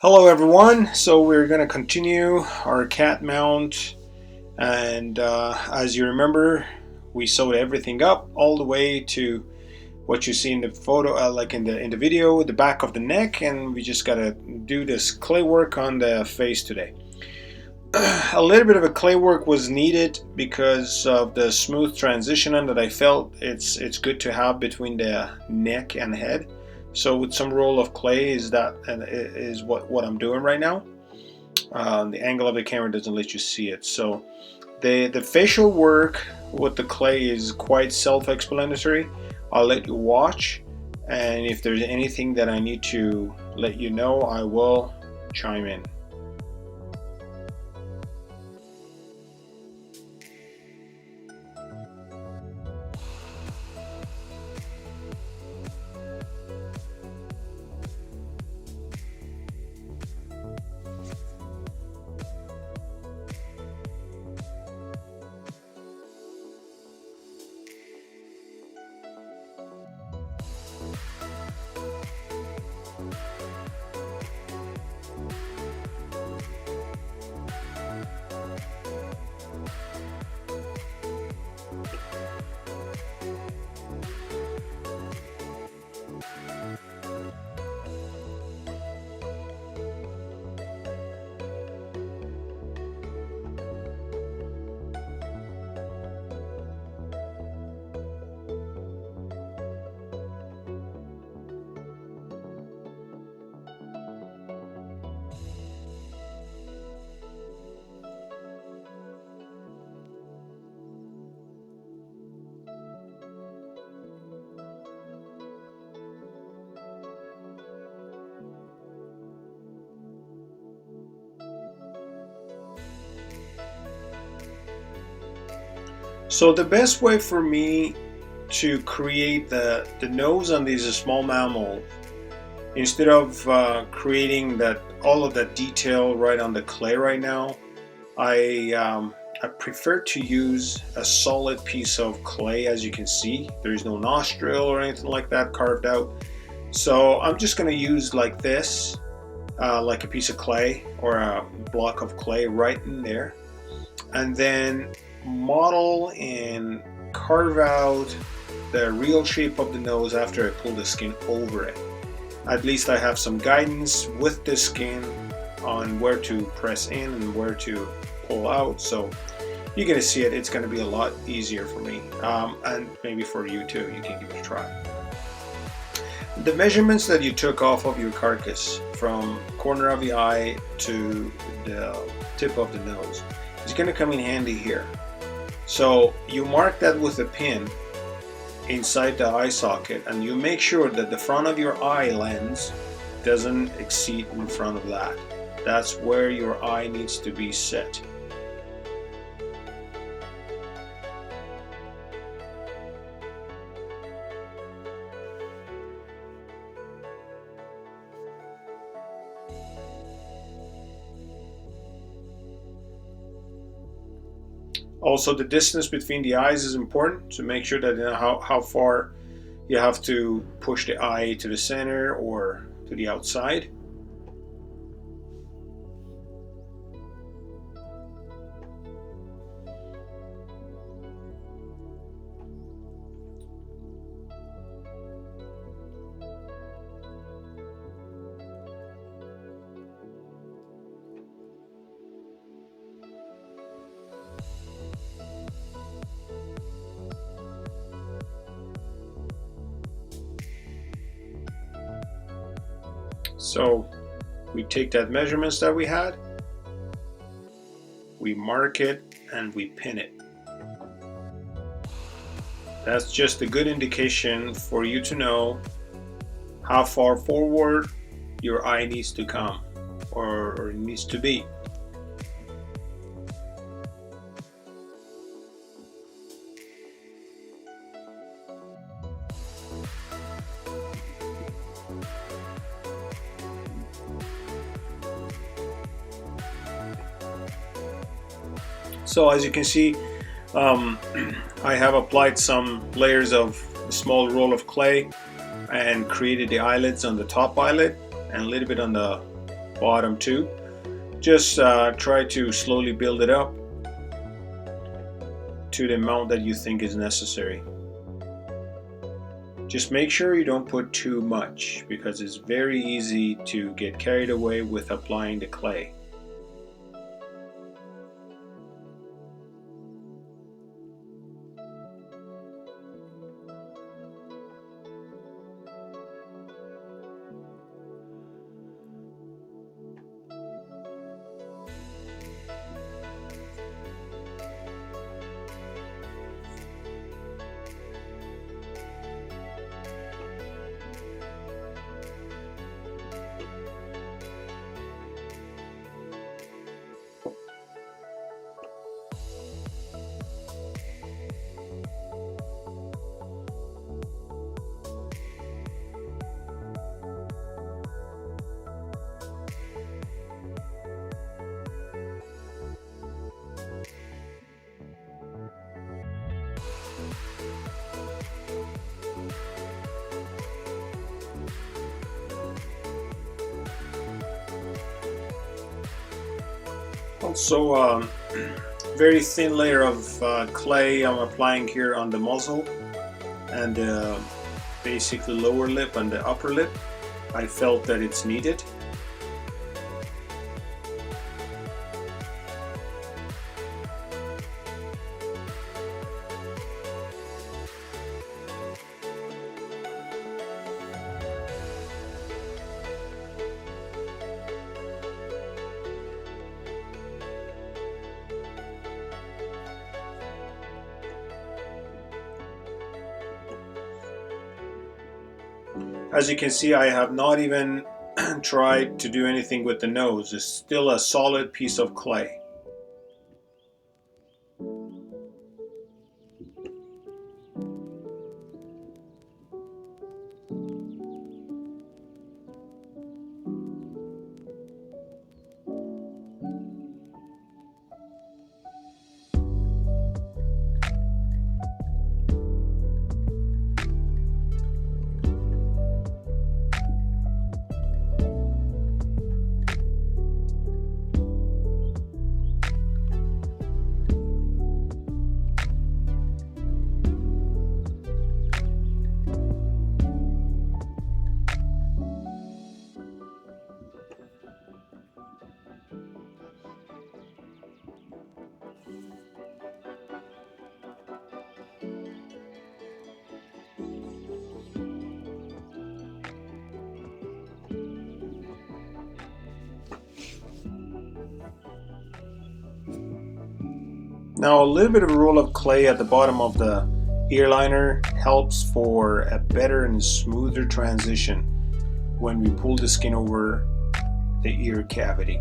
Hello everyone, so we're going to continue our cat mount, and as you remember, we sewed everything up all the way to what you see in the photo, like in the video, the back of the neck, and we just got to do this clay work on the face today. A little bit of a clay work was needed because of the smooth transition that I felt it's good to have between the neck and head. So with some roll of clay is what I'm doing right now. The angle of the camera doesn't let you see it. So the facial work with the clay is quite self-explanatory. I'll let you watch, and if there's anything that I need to let you know, I will chime in. So the best way for me to create the nose on these small mammals, instead of creating all of that detail right on the clay right now, I prefer to use a solid piece of clay. As you can see, there is no nostril or anything like that carved out. So I'm just going to use like this, like a piece of clay or a block of clay right in there, and then model and carve out the real shape of the nose after I pull the skin over it. At least I have some guidance with the skin on where to press in and where to pull out. So you're going to see it. It's going to be a lot easier for me, and maybe for you too. You can give it a try. The measurements that you took off of your carcass from corner of the eye to the tip of the nose is going to come in handy here. So you mark that with a pin inside the eye socket, and you make sure that the front of your eye lens doesn't exceed in front of that. That's where your eye needs to be set. Also, the distance between the eyes is important to make sure that you know how far you have to push the eye to the center or to the outside. So we take that measurements that we had, we mark it, and we pin it. That's just a good indication for you to know how far forward your eye needs to come or needs to be. So as you can see, I have applied some layers of a small roll of clay and created the eyelids on the top eyelid and a little bit on the bottom too. Just try to slowly build it up to the amount that you think is necessary. Just make sure you don't put too much, because it's very easy to get carried away with applying the clay. Also, very thin layer of clay I'm applying here on the muzzle and basically lower lip and the upper lip. I felt that it's needed. As you can see, I have not even tried to do anything with the nose. It's still a solid piece of clay. Now a little bit of a roll of clay at the bottom of the ear liner helps for a better and smoother transition when we pull the skin over the ear cavity.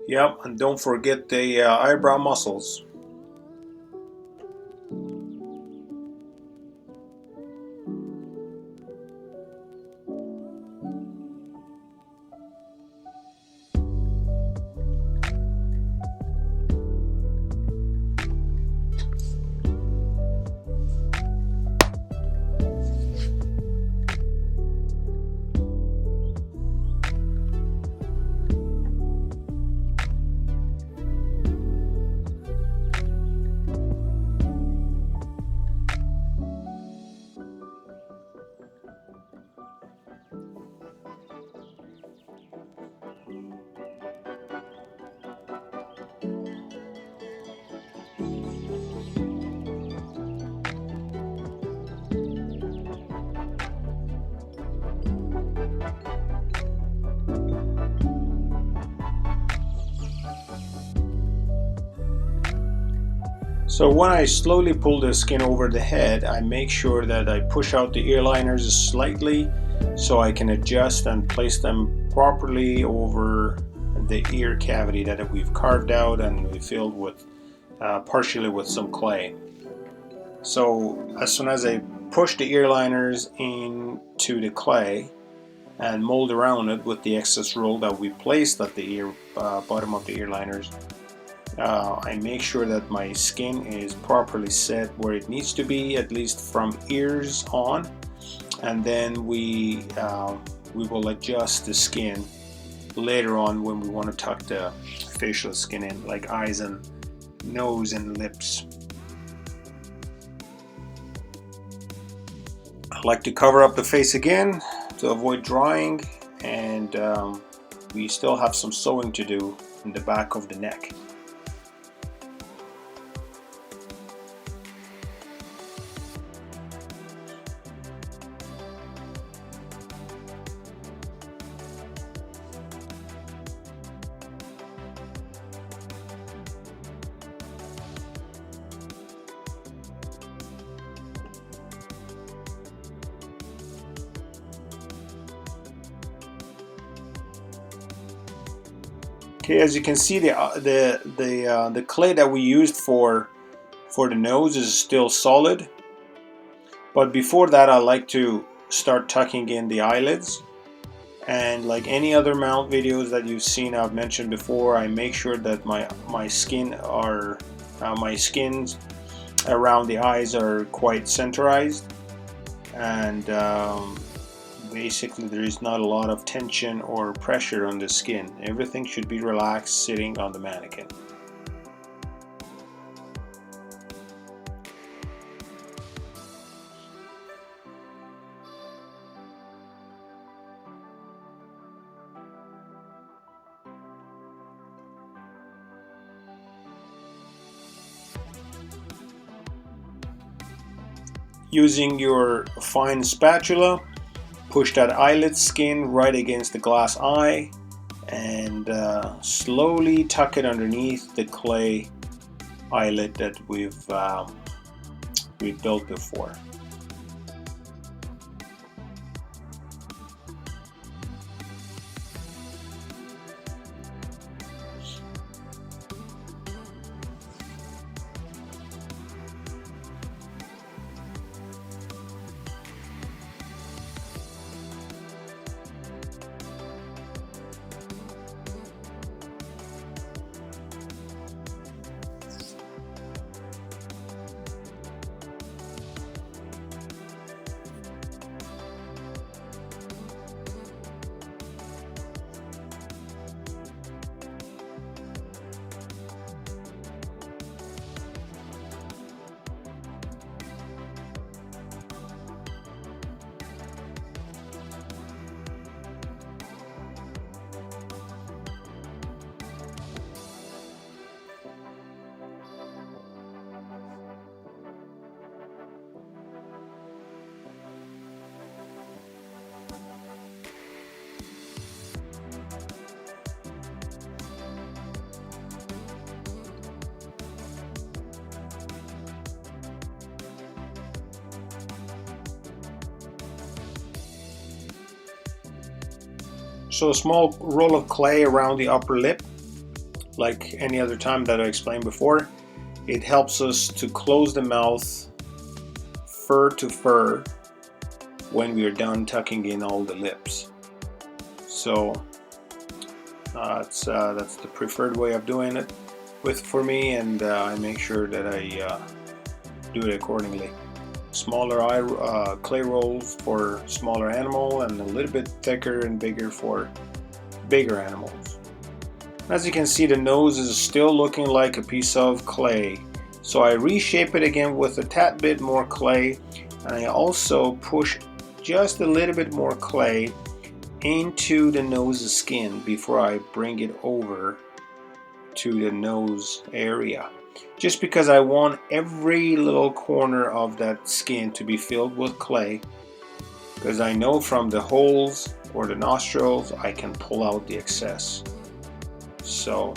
Yep, and don't forget the eyebrow muscles. So when I slowly pull the skin over the head, I make sure that I push out the ear liners slightly so I can adjust and place them properly over the ear cavity that we've carved out and we filled with partially with some clay. So as soon as I push the ear liners into the clay and mold around it with the excess roll that we placed at the ear bottom of the ear liners, I make sure that my skin is properly set where it needs to be, at least from ears on, and then we will adjust the skin later on when we want to tuck the facial skin in, like eyes and nose and lips. I like to cover up the face again to avoid drying, and we still have some sewing to do in the back of the neck. Okay, as you can see, the clay that we used for the nose is still solid. But before that, I like to start tucking in the eyelids. And like any other mount videos that you've seen, I've mentioned before, I make sure that my skins around the eyes are quite centerized, and basically there is not a lot of tension or pressure on the skin. Everything should be relaxed sitting on the mannequin. Using your fine spatula, push that eyelid skin right against the glass eye and slowly tuck it underneath the clay eyelid that we've built before. So a small roll of clay around the upper lip, like any other time that I explained before. It helps us to close the mouth fur to fur when we are done tucking in all the lips. So that's the preferred way of doing it for me, and I make sure that I do it accordingly. Smaller clay rolls for smaller animal, and a little bit thicker and bigger for bigger animals. As you can see, the nose is still looking like a piece of clay, so I reshape it again with a tad bit more clay, and I also push just a little bit more clay into the nose skin before I bring it over to the nose area, just because I want every little corner of that skin to be filled with clay, because I know from the holes or the nostrils I can pull out the excess. So,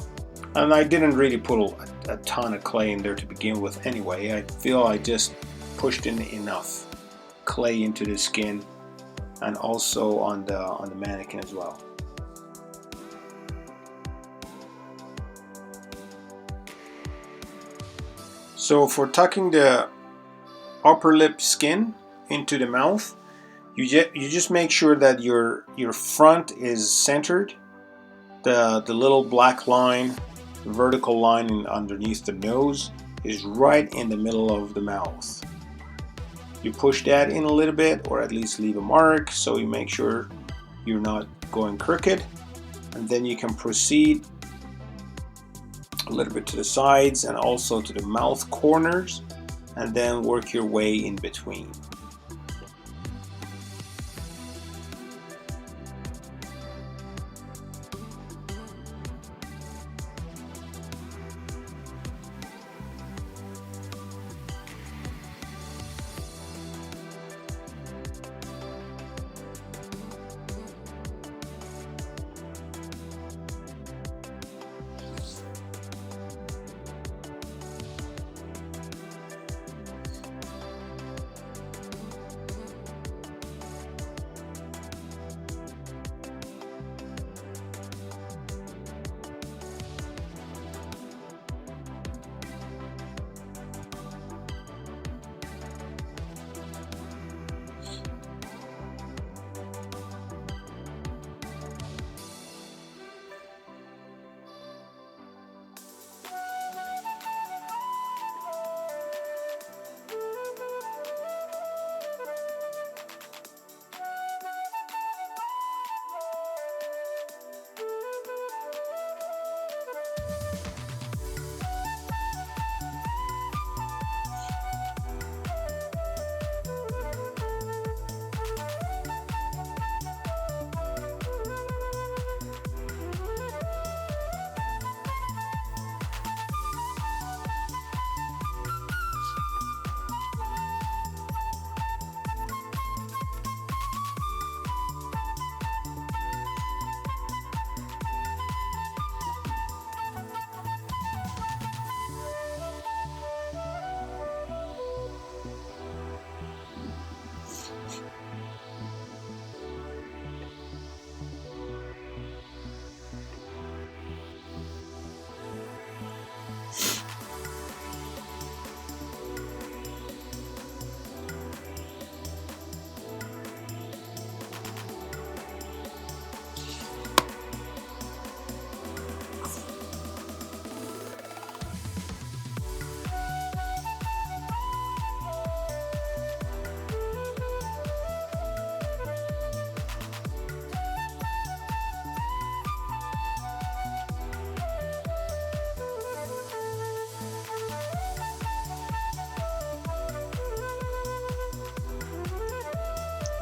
and I didn't really put a ton of clay in there to begin with anyway. I feel I just pushed in enough clay into the skin and also on the mannequin as well. So for tucking the upper lip skin into the mouth, you just make sure that your front is centered. The little black line, vertical line underneath the nose is right in the middle of the mouth. You push that in a little bit, or at least leave a mark, so you make sure you're not going crooked. And then you can proceed a little bit to the sides and also to the mouth corners, and then work your way in between.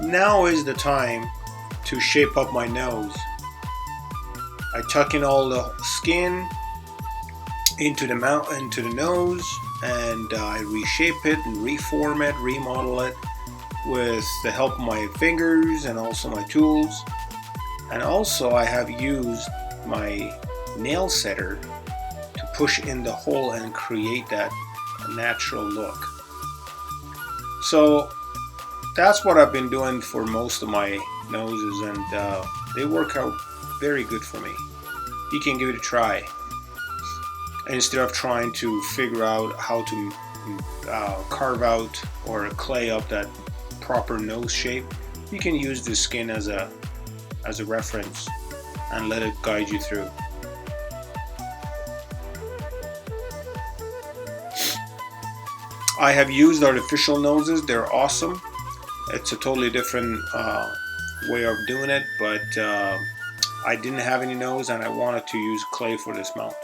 Now is the time to shape up my nose. I tuck in all the skin into the mouth, into the nose, and I reshape it and reform it, remodel it with the help of my fingers and also my tools. And also I have used my nail setter to push in the hole and create that natural look. So that's what I've been doing for most of my noses, and they work out very good for me. You can give it a try. Instead of trying to figure out how to carve out or clay up that proper nose shape, you can use the skin as a reference and let it guide you through. I have used artificial noses. They're awesome. It's a totally different way of doing it, but I didn't have any nose and I wanted to use clay for this mount.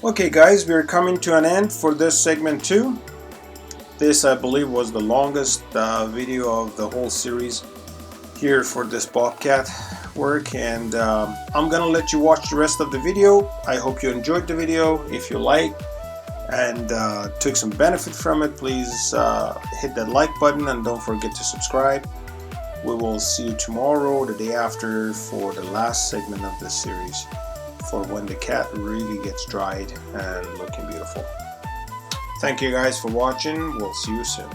Okay guys, we're coming to an end for this segment 2. This I believe was the longest video of the whole series here for this Bobcat work, and I'm gonna let you watch the rest of the video. I hope you enjoyed the video. If you like and took some benefit from it, please hit that like button and don't forget to subscribe. We will see you tomorrow or the day after for the last segment of this series, for when the cat really gets dried and looking beautiful. Thank you guys for watching. We'll see you soon.